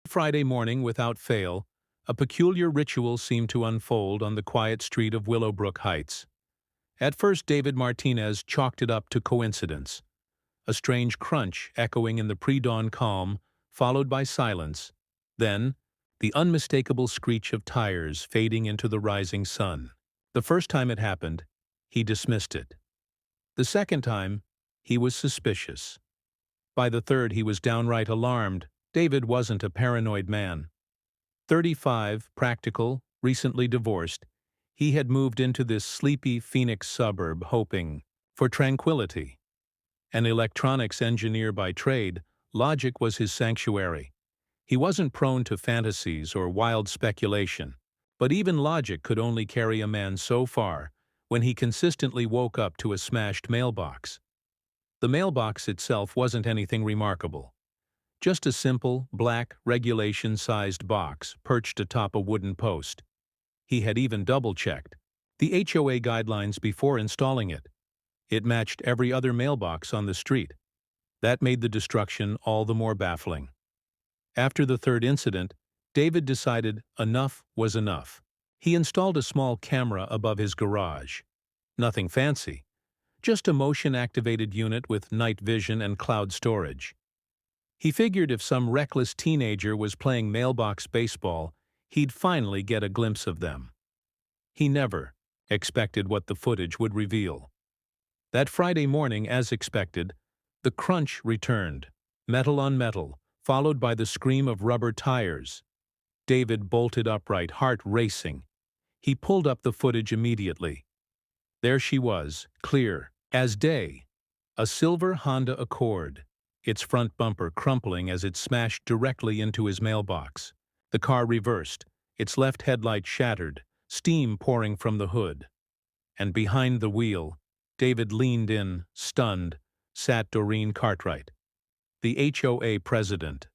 Friday morning, without fail, a peculiar ritual seemed to unfold on the quiet street of Willowbrook Heights. At first, David Martinez chalked it up to coincidence. A strange crunch echoing in the pre-dawn calm, followed by silence. Then, the unmistakable screech of tires fading into the rising sun. The first time it happened, he dismissed it. The second time, he was suspicious. By the third, he was downright alarmed. David wasn't a paranoid man. 35, practical, recently divorced, he had moved into this sleepy Phoenix suburb hoping for tranquility. An electronics engineer by trade, logic was his sanctuary. He wasn't prone to fantasies or wild speculation, but even logic could only carry a man so far when he consistently woke up to a smashed mailbox. The mailbox itself wasn't anything remarkable. Just a simple, black, regulation-sized box perched atop a wooden post. He had even double-checked the HOA guidelines before installing it. It matched every other mailbox on the street. That made the destruction all the more baffling. After the third incident, David decided enough was enough. He installed a small camera above his garage. Nothing fancy, just a motion-activated unit with night vision and cloud storage. He figured if some reckless teenager was playing mailbox baseball, he'd finally get a glimpse of them. He never expected what the footage would reveal. That Friday morning, as expected, the crunch returned, metal on metal, followed by the scream of rubber tires. David bolted upright, heart racing. He pulled up the footage immediately. There she was, clear as day, a silver Honda Accord, its front bumper crumpling as it smashed directly into his mailbox. The car reversed, its left headlight shattered, steam pouring from the hood. And behind the wheel, David leaned in, stunned, sat Doreen Cartwright, the HOA president.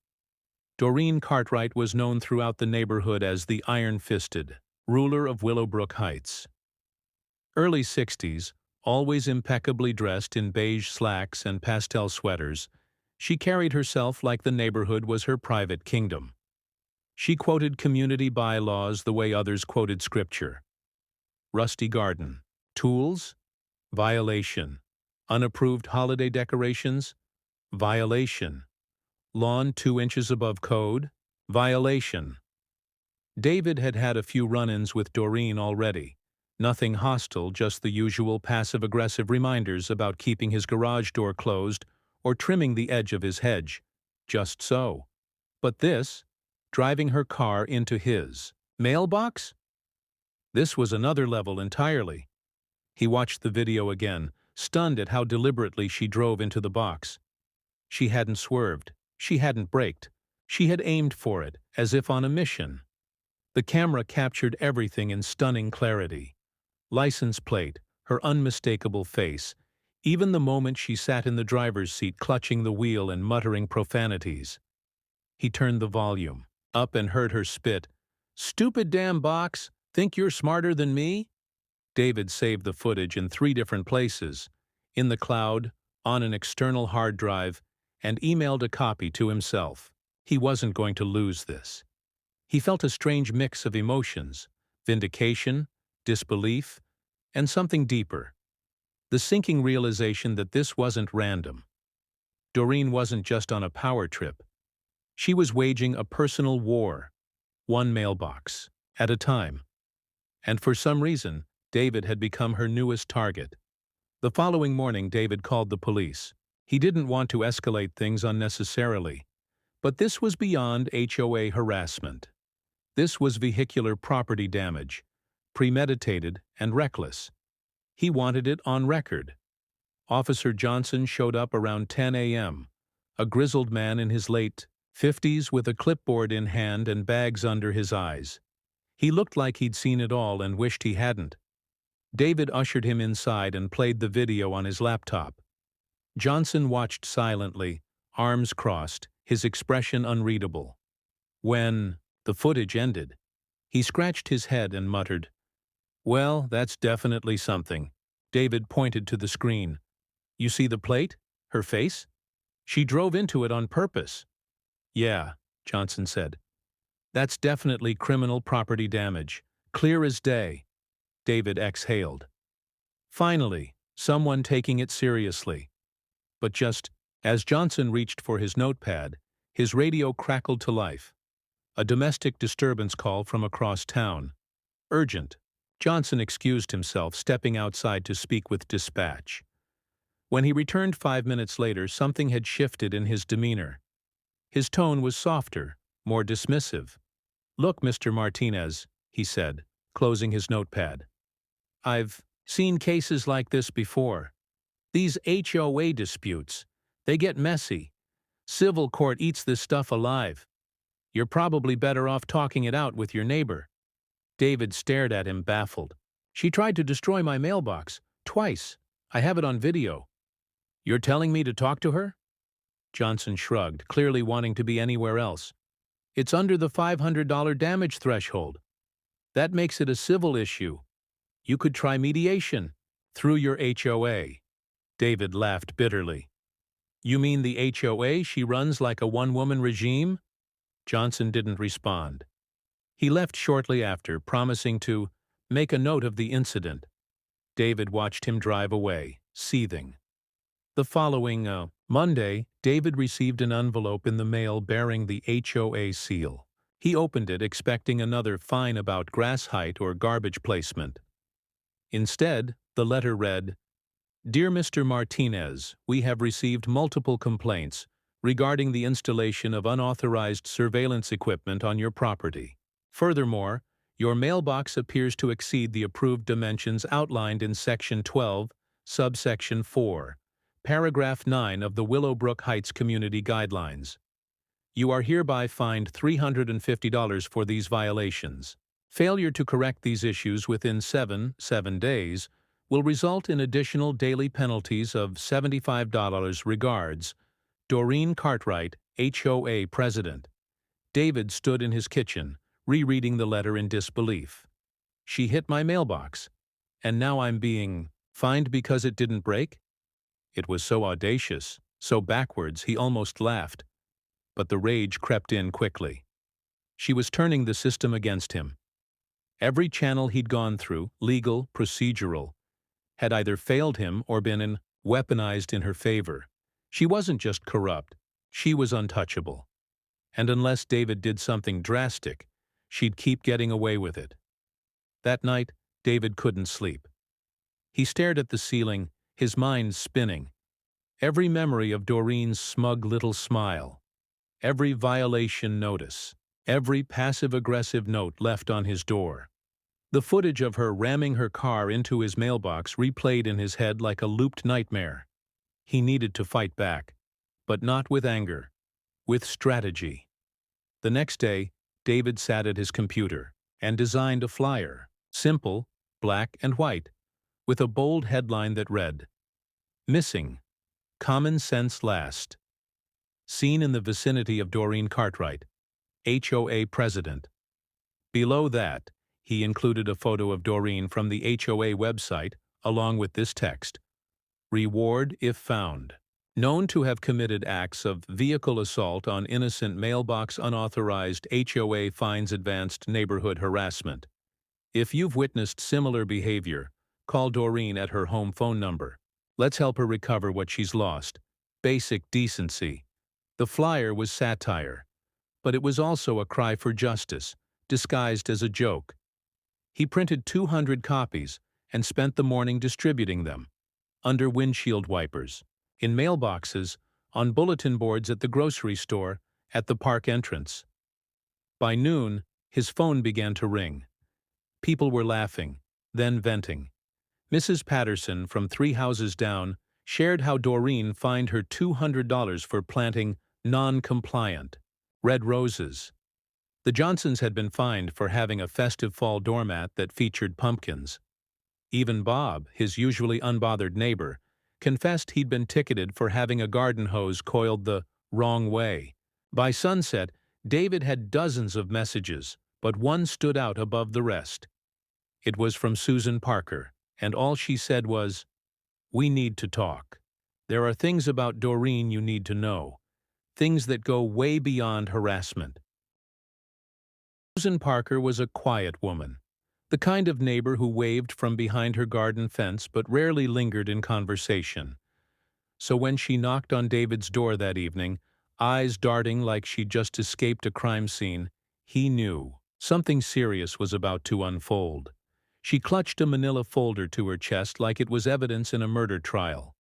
Doreen Cartwright was known throughout the neighborhood as the iron-fisted ruler of Willowbrook Heights. Early 60s, always impeccably dressed in beige slacks and pastel sweaters, she carried herself like the neighborhood was her private kingdom. She quoted community bylaws the way others quoted scripture. Rusty garden. Tools? Violation. Unapproved holiday decorations? Violation. Lawn 2 inches above code? Violation. David had had a few run-ins with Doreen already. Nothing hostile, just the usual passive-aggressive reminders about keeping his garage door closed or trimming the edge of his hedge. Just so. But this, driving her car into his mailbox? This was another level entirely. He watched the video again, stunned at how deliberately she drove into the box. She hadn't swerved. She hadn't braked. She had aimed for it, as if on a mission. The camera captured everything in stunning clarity. License plate, her unmistakable face, even the moment she sat in the driver's seat clutching the wheel and muttering profanities. He turned the volume up and heard her spit. "Stupid damn box! Think you're smarter than me?" David saved the footage in 3 different places, in the cloud, on an external hard drive, and emailed a copy to himself. He wasn't going to lose this. He felt a strange mix of emotions, vindication, disbelief, and something deeper. The sinking realization that this wasn't random. Doreen wasn't just on a power trip. She was waging a personal war, one mailbox at a time. And for some reason, David had become her newest target. The following morning, David called the police. He didn't want to escalate things unnecessarily. But this was beyond HOA harassment. This was vehicular property damage, premeditated and reckless. He wanted it on record. Officer Johnson showed up around 10 a.m., a grizzled man in his late 50s with a clipboard in hand and bags under his eyes. He looked like he'd seen it all and wished he hadn't. David ushered him inside and played the video on his laptop. Johnson watched silently, arms crossed, his expression unreadable. When the footage ended, he scratched his head and muttered, "Well, that's definitely something." David pointed to the screen. "You see the plate? Her face? She drove into it on purpose." "Yeah," Johnson said. "That's definitely criminal property damage. Clear as day." David exhaled. Finally, someone taking it seriously. But just as Johnson reached for his notepad, his radio crackled to life. A domestic disturbance call from across town. Urgent. Johnson excused himself, stepping outside to speak with dispatch. When he returned 5 minutes later, something had shifted in his demeanor. His tone was softer, more dismissive. "Look, Mr. Martinez," he said, closing his notepad. "I've seen cases like this before. These HOA disputes, they get messy. Civil court eats this stuff alive. You're probably better off talking it out with your neighbor." David stared at him, baffled. "She tried to destroy my mailbox. Twice. I have it on video." "You're telling me to talk to her?" Johnson shrugged, clearly wanting to be anywhere else. "It's under the $500 damage threshold. That makes it a civil issue. You could try mediation through your HOA." David laughed bitterly. "You mean the HOA she runs like a one-woman regime?" Johnson didn't respond. He left shortly after, promising to make a note of the incident. David watched him drive away, seething. The following Monday, David received an envelope in the mail bearing the HOA seal. He opened it expecting another fine about grass height or garbage placement. Instead, the letter read, "Dear Mr. Martinez, we have received multiple complaints regarding the installation of unauthorized surveillance equipment on your property. Furthermore, your mailbox appears to exceed the approved dimensions outlined in Section 12, subsection 4, paragraph 9 of the Willowbrook Heights Community Guidelines. You are hereby fined $350 for these violations. Failure to correct these issues within 7 days will result in additional daily penalties of $75. Regards, Doreen Cartwright, HOA President." David stood in his kitchen, rereading the letter in disbelief. "She hit my mailbox, and now I'm being fined because it didn't break?" It was so audacious, so backwards, he almost laughed. But the rage crept in quickly. She was turning the system against him. Every channel he'd gone through, legal, procedural, had either failed him or been weaponized in her favor. She wasn't just corrupt, she was untouchable. And unless David did something drastic, she'd keep getting away with it. That night, David couldn't sleep. He stared at the ceiling, his mind spinning. Every memory of Doreen's smug little smile, every violation notice, every passive-aggressive note left on his door. The footage of her ramming her car into his mailbox replayed in his head like a looped nightmare. He needed to fight back, but not with anger, with strategy. The next day, David sat at his computer and designed a flyer, simple, black and white, with a bold headline that read, "Missing. Common sense last. Seen in the vicinity of Doreen Cartwright, HOA President." Below that, he included a photo of Doreen from the HOA website, along with this text, "Reward if found." Known to have committed acts of vehicle assault on innocent mailbox unauthorized HOA fines advanced neighborhood harassment. If you've witnessed similar behavior, call Doreen at her home phone number. Let's help her recover what she's lost. Basic decency. The flyer was satire, but it was also a cry for justice, disguised as a joke. He printed 200 copies and spent the morning distributing them, under windshield wipers, in mailboxes, on bulletin boards at the grocery store, at the park entrance. By noon, his phone began to ring. People were laughing, then venting. Mrs. Patterson, from 3 houses down, shared how Doreen fined her $200 for planting non-compliant red roses. The Johnsons had been fined for having a festive fall doormat that featured pumpkins. Even Bob, his usually unbothered neighbor, confessed he'd been ticketed for having a garden hose coiled the wrong way. By sunset, David had dozens of messages, but one stood out above the rest. It was from Susan Parker, and all she said was, "We need to talk. There are things about Doreen you need to know. things that go way beyond harassment. Susan Parker was a quiet woman, the kind of neighbor who waved from behind her garden fence but rarely lingered in conversation. So when she knocked on David's door that evening, eyes darting like she'd just escaped a crime scene, he knew something serious was about to unfold. She clutched a manila folder to her chest like it was evidence in a murder trial.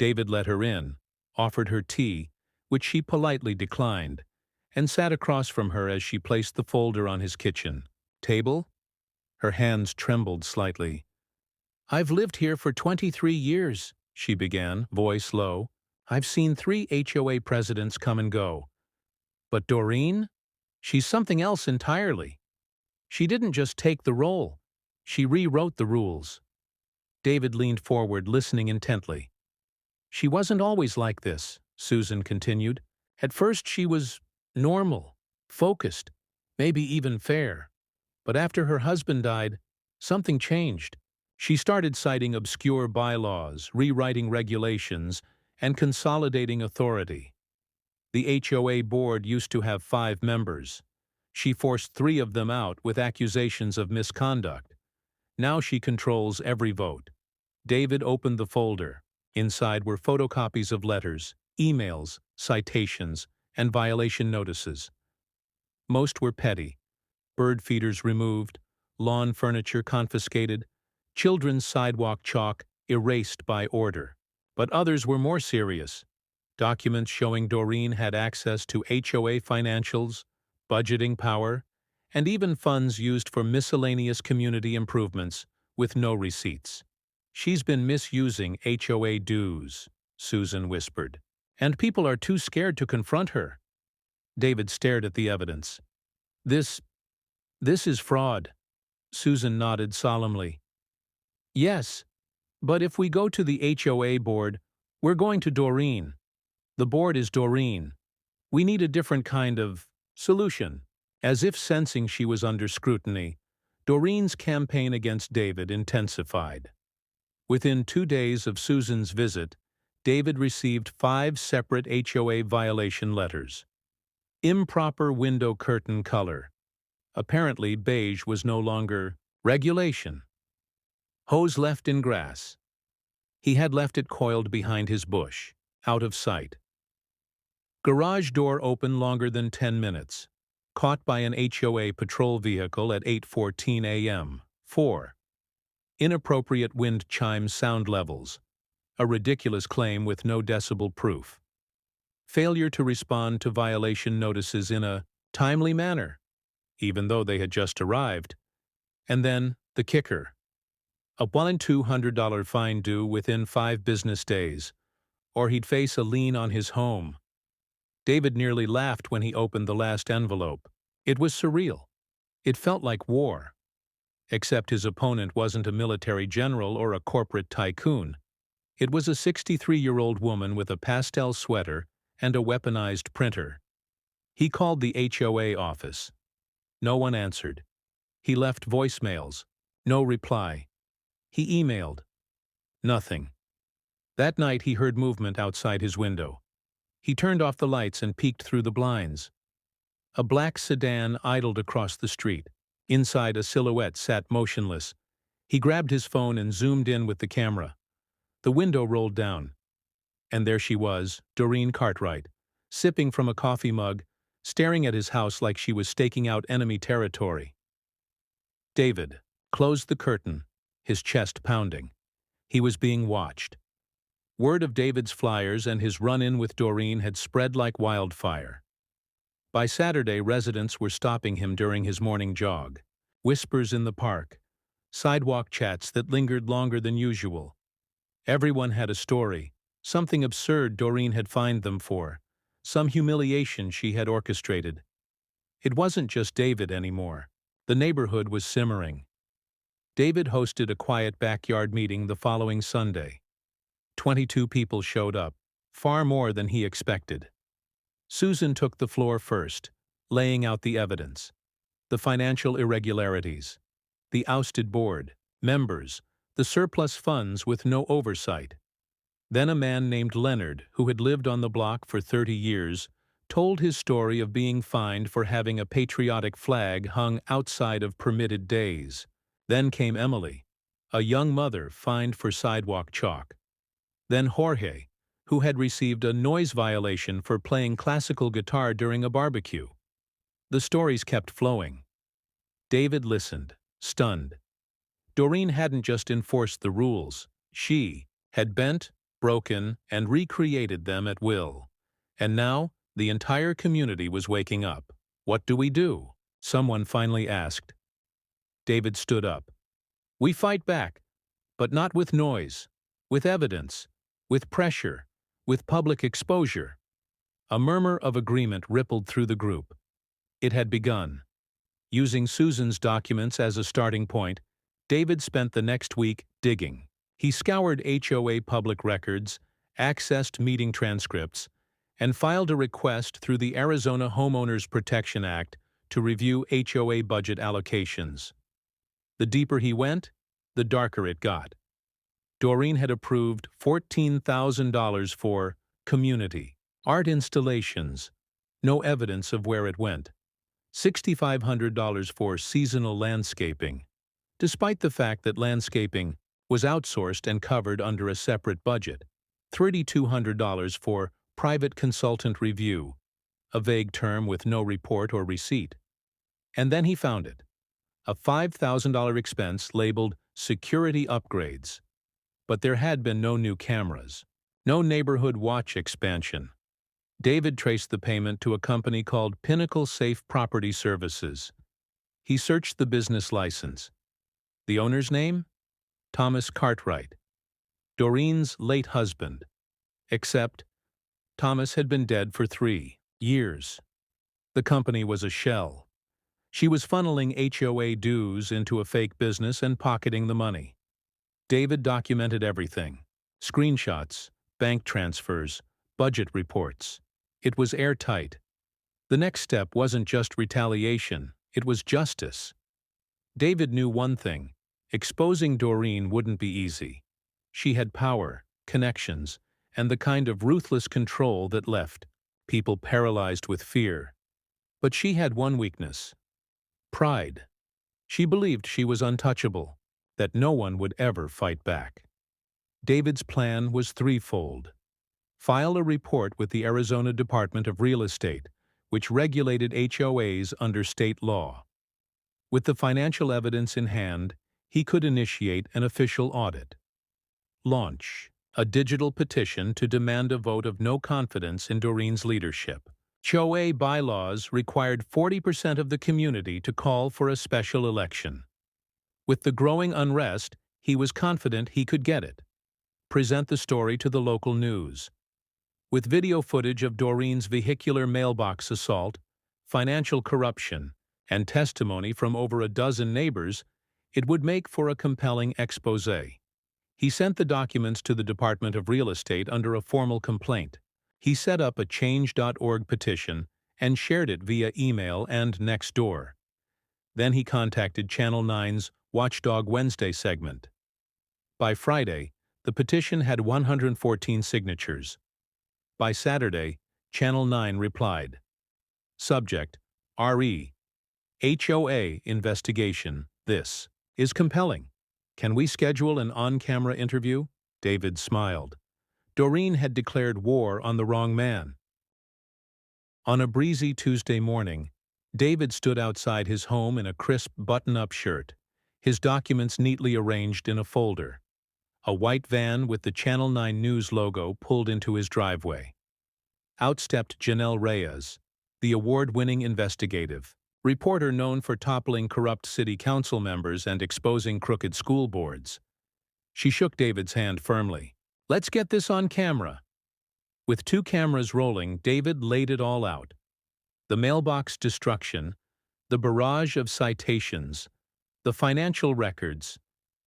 David let her in, offered her tea, which she politely declined, and sat across from her as she placed the folder on his kitchen table. Her hands trembled slightly. "I've lived here for 23 years, she began, voice low. "I've seen 3 HOA presidents come and go. But Doreen? She's something else entirely. She didn't just take the role. She rewrote the rules." David leaned forward, listening intently. "She wasn't always like this," Susan continued. "At first she was normal, focused, maybe even fair. But after her husband died, something changed. She started citing obscure bylaws, rewriting regulations, and consolidating authority. The HOA board used to have 5 members. She forced 3 of them out with accusations of misconduct. Now she controls every vote." David opened the folder. Inside were photocopies of letters, emails, citations, and violation notices. Most were petty. Bird feeders removed, lawn furniture confiscated, children's sidewalk chalk erased by order. But others were more serious. Documents showing Doreen had access to HOA financials, budgeting power, and even funds used for miscellaneous community improvements with no receipts. "She's been misusing HOA dues," Susan whispered. "And people are too scared to confront her." David stared at the evidence. This is fraud." Susan nodded solemnly. "Yes, but if we go to the HOA board, we're going to Doreen. The board is Doreen. We need a different kind of solution." As if sensing she was under scrutiny, Doreen's campaign against David intensified. Within 2 days of Susan's visit, David received 5 separate HOA violation letters. Improper window curtain color. Apparently, beige was no longer regulation. Hose left in grass. He had left it coiled behind his bush, out of sight. Garage door open longer than 10 minutes. Caught by an HOA patrol vehicle at 8:14 a.m. 4. Inappropriate wind chime sound levels. A ridiculous claim with no decibel proof. Failure to respond to violation notices in a timely manner, even though they had just arrived. And then, the kicker. A $1,200 fine due within 5 business days, or he'd face a lien on his home. David nearly laughed when he opened the last envelope. It was surreal. It felt like war. Except his opponent wasn't a military general or a corporate tycoon. It was a 63-year-old woman with a pastel sweater and a weaponized printer. He called the HOA office. No one answered. He left voicemails. No reply. He emailed. Nothing. That night he heard movement outside his window. He turned off the lights and peeked through the blinds. A black sedan idled across the street. Inside, a silhouette sat motionless. He grabbed his phone and zoomed in with the camera. The window rolled down. And there she was, Doreen Cartwright, sipping from a coffee mug, staring at his house like she was staking out enemy territory. David closed the curtain, his chest pounding. He was being watched. Word of David's flyers and his run-in with Doreen had spread like wildfire. By Saturday, residents were stopping him during his morning jog. Whispers in the park. Sidewalk chats that lingered longer than usual. Everyone had a story, something absurd Doreen had fined them for, some humiliation she had orchestrated. It wasn't just David anymore. The neighborhood was simmering. David hosted a quiet backyard meeting the following Sunday. 22 people showed up, far more than he expected. Susan took the floor first, laying out the evidence. The financial irregularities. The ousted board, members, the surplus funds with no oversight. Then a man named Leonard, who had lived on the block for 30 years, told his story of being fined for having a patriotic flag hung outside of permitted days. Then came Emily, a young mother fined for sidewalk chalk. Then Jorge, who had received a noise violation for playing classical guitar during a barbecue. The stories kept flowing. David listened, stunned. Doreen hadn't just enforced the rules. She had bent, broken, and recreated them at will. And now, the entire community was waking up. What do we do? Someone finally asked. David stood up. We fight back, but not with noise, with evidence, with pressure, with public exposure. A murmur of agreement rippled through the group. It had begun. Using Susan's documents as a starting point, David spent the next week digging. He scoured HOA public records, accessed meeting transcripts, and filed a request through the Arizona Homeowners Protection Act to review HOA budget allocations. The deeper he went, the darker it got. Doreen had approved $14,000 for community art installations, no evidence of where it went. $6,500 for seasonal landscaping, despite the fact that landscaping was outsourced and covered under a separate budget. $3,200 for private consultant review, a vague term with no report or receipt. And then he found it. A $5,000 expense labeled security upgrades. But there had been no new cameras, no neighborhood watch expansion. David traced the payment to a company called Pinnacle Safe Property Services. He searched the business license. The owner's name? Thomas Cartwright, Doreen's late husband. Except, Thomas had been dead for 3 years. The company was a shell. She was funneling HOA dues into a fake business and pocketing the money. David documented everything. Screenshots, bank transfers, budget reports. It was airtight. The next step wasn't just retaliation, it was justice. David knew one thing: exposing Doreen wouldn't be easy. She had power, connections, and the kind of ruthless control that left people paralyzed with fear. But she had one weakness: pride. She believed she was untouchable, that no one would ever fight back. David's plan was threefold. File a report with the Arizona Department of Real Estate, which regulated HOAs under state law. With the financial evidence in hand, he could initiate an official audit. Launch a digital petition to demand a vote of no confidence in Doreen's leadership. HOA bylaws required 40% of the community to call for a special election. With the growing unrest, he was confident he could get it. Present the story to the local news. With video footage of Doreen's vehicular mailbox assault, financial corruption, and testimony from over a dozen neighbors, it would make for a compelling exposé. He sent the documents to the Department of Real Estate under a formal complaint. He set up a change.org petition and shared it via email and Nextdoor. Then he contacted Channel 9's Watchdog Wednesday segment. By Friday, the petition had 114 signatures. By Saturday, Channel 9 replied. Subject: RE. HOA investigation. This is compelling. Can we schedule an on-camera interview? David smiled. Doreen had declared war on the wrong man. On a breezy Tuesday morning, David stood outside his home in a crisp button-up shirt, his documents neatly arranged in a folder. A white van with the Channel 9 News logo pulled into his driveway. Out stepped Janelle Reyes, the award-winning investigative reporter known for toppling corrupt city council members and exposing crooked school boards. She shook David's hand firmly. "Let's get this on camera." With 2 cameras rolling, David laid it all out. The mailbox destruction, the barrage of citations, the financial records,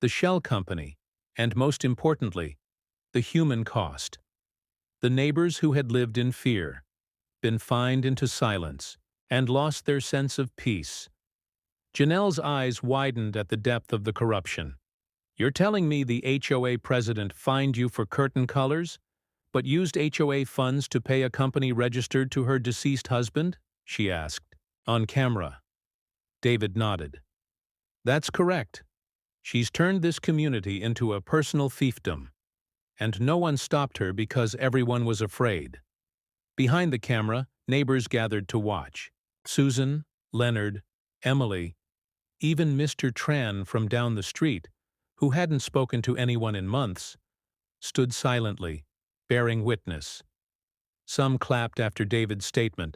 the shell company, and most importantly, the human cost. The neighbors who had lived in fear, been fined into silence, and lost their sense of peace. Janelle's eyes widened at the depth of the corruption. "You're telling me the HOA president fined you for curtain colors, But used HOA funds to pay a company registered to her deceased husband? She asked. On camera. David nodded. That's correct. She's turned this community into a personal fiefdom. And no one stopped her because everyone was afraid. Behind the camera, neighbors gathered to watch. Susan, Leonard, Emily, even Mr. Tran from down the street, who hadn't spoken to anyone in months, stood silently, bearing witness. Some clapped after David's statement.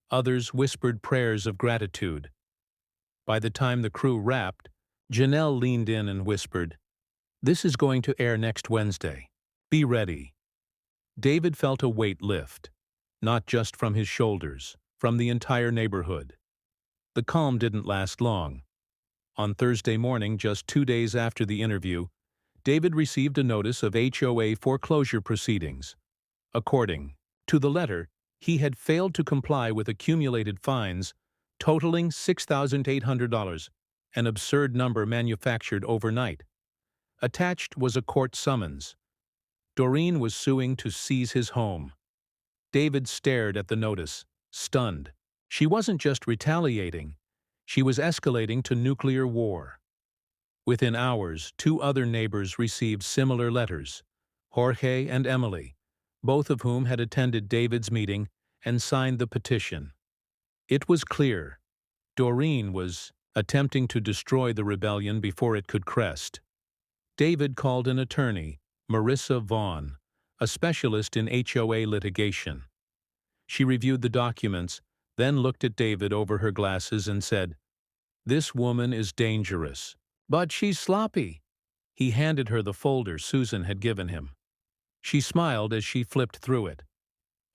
Others whispered prayers of gratitude. By the time the crew wrapped, Janelle leaned in and whispered, "This is going to air next Wednesday. Be ready." David felt a weight lift, not just from his shoulders, from the entire neighborhood. The calm didn't last long. On Thursday morning, just 2 days after the interview, David received a notice of HOA foreclosure proceedings. According to the letter, he had failed to comply with accumulated fines totaling $6,800, an absurd number manufactured overnight. Attached was a court summons. Doreen was suing to seize his home. David stared at the notice, stunned. She wasn't just retaliating. She was escalating to nuclear war. Within hours, 2 other neighbors received similar letters, Jorge and Emily, both of whom had attended David's meeting and signed the petition. It was clear. Doreen was attempting to destroy the rebellion before it could crest. David called an attorney, Marissa Vaughn, a specialist in HOA litigation. She reviewed the documents, then looked at David over her glasses and said, "This woman is dangerous, but she's sloppy." He handed her the folder Susan had given him. She smiled as she flipped through it.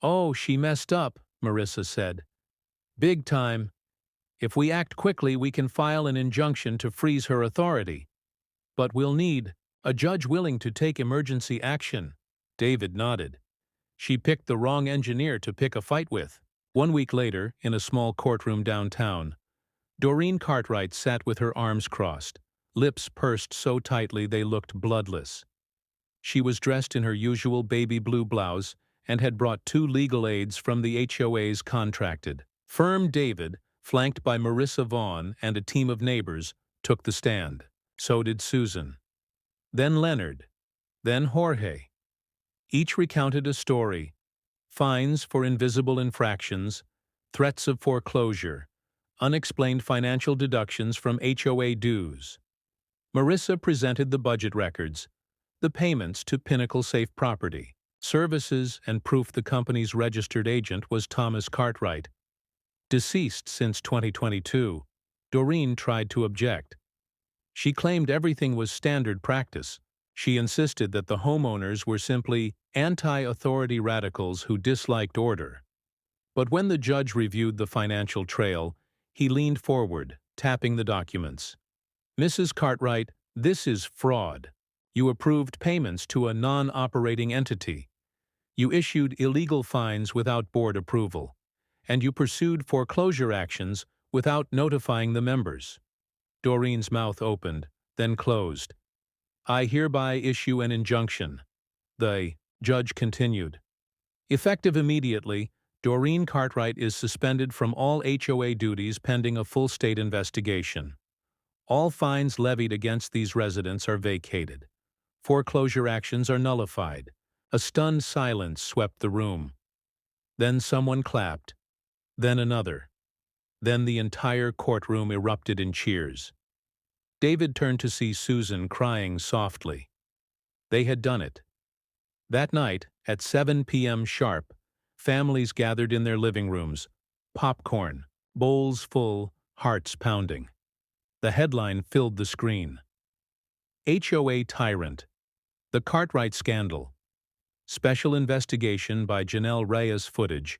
"Oh, she messed up," Marissa said. "Big time. If we act quickly, we can file an injunction to freeze her authority. But we'll need a judge willing to take emergency action." David nodded. She picked the wrong engineer to pick a fight with. 1 week later, in a small courtroom downtown, Doreen Cartwright sat with her arms crossed, lips pursed so tightly they looked bloodless. She was dressed in her usual baby blue blouse and had brought 2 legal aides from the HOA's contracted firm. David, flanked by Marissa Vaughn and a team of neighbors, took the stand. So did Susan. Then Leonard. Then Jorge. Each recounted a story: fines for invisible infractions, threats of foreclosure, unexplained financial deductions from HOA dues. Marissa presented the budget records, the payments to Pinnacle Safe Property, services, and proof the company's registered agent was Thomas Cartwright. Deceased since 2022, Doreen tried to object. She claimed everything was standard practice. She insisted that the homeowners were simply anti-authority radicals who disliked order. But when the judge reviewed the financial trail, he leaned forward, tapping the documents. "Mrs. Cartwright, this is fraud. You approved payments to a non-operating entity. You issued illegal fines without board approval. And you pursued foreclosure actions without notifying the members." Doreen's mouth opened, then closed. "I hereby issue an injunction," the judge continued. "Effective immediately, Doreen Cartwright is suspended from all HOA duties pending a full state investigation. All fines levied against these residents are vacated. Foreclosure actions are nullified." A stunned silence swept the room. Then someone clapped. Then another. Then the entire courtroom erupted in cheers. David turned to see Susan crying softly. They had done it. That night, at 7 p.m. sharp, families gathered in their living rooms, popcorn, bowls full, hearts pounding. The headline filled the screen. HOA Tyrant. The Cartwright Scandal. Special investigation by Janelle Reyes. Footage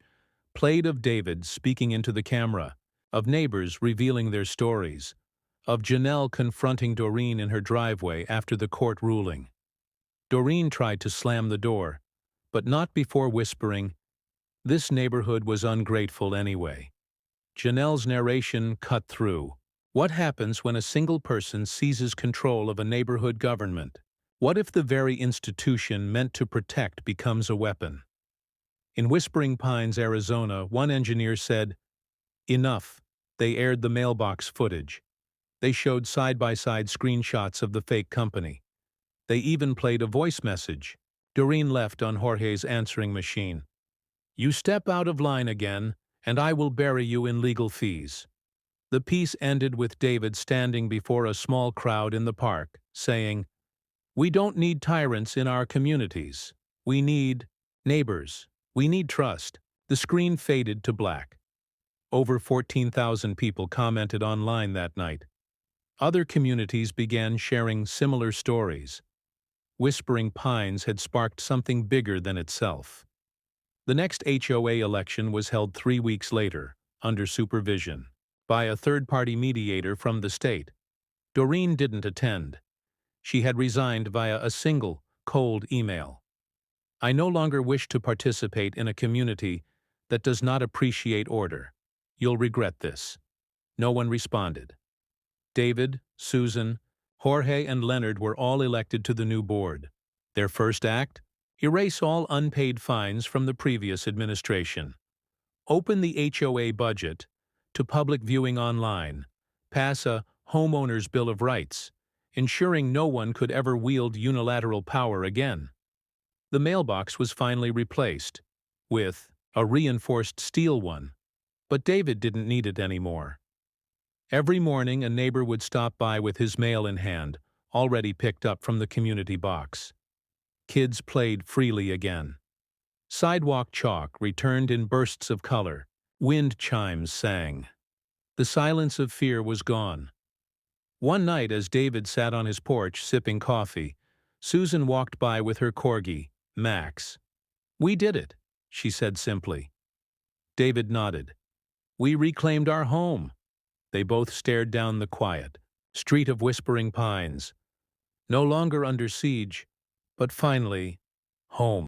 played of David speaking into the camera, of neighbors revealing their stories, of Janelle confronting Doreen in her driveway after the court ruling. Doreen tried to slam the door, but not before whispering, "This neighborhood was ungrateful anyway." Janelle's narration cut through. What happens when a single person seizes control of a neighborhood government? What if the very institution meant to protect becomes a weapon? In Whispering Pines, Arizona, one engineer said, "Enough." They aired the mailbox footage. They showed side-by-side screenshots of the fake company. They even played a voice message. Doreen left on Jorge's answering machine. "You step out of line again, and I will bury you in legal fees." The piece ended with David standing before a small crowd in the park, saying, "We don't need tyrants in our communities. We need neighbors. We need trust." The screen faded to black. Over 14,000 people commented online that night. Other communities began sharing similar stories. Whispering Pines had sparked something bigger than itself. The next HOA election was held 3 weeks later, under supervision, by a third-party mediator from the state. Doreen didn't attend. She had resigned via a single, cold email. "I no longer wish to participate in a community that does not appreciate order. You'll regret this." No one responded. David, Susan, Jorge, and Leonard were all elected to the new board. Their first act? Erase all unpaid fines from the previous administration. Open the HOA budget to public viewing online. Pass a homeowner's Bill of Rights, ensuring no one could ever wield unilateral power again. The mailbox was finally replaced with a reinforced steel one, but David didn't need it anymore. Every morning, a neighbor would stop by with his mail in hand, already picked up from the community box. Kids played freely again. Sidewalk chalk returned in bursts of color. Wind chimes sang. The silence of fear was gone. One night, as David sat on his porch sipping coffee, Susan walked by with her corgi, Max. "We did it," she said simply. David nodded. "We reclaimed our home." They both stared down the quiet street of Whispering Pines, no longer under siege, but finally home.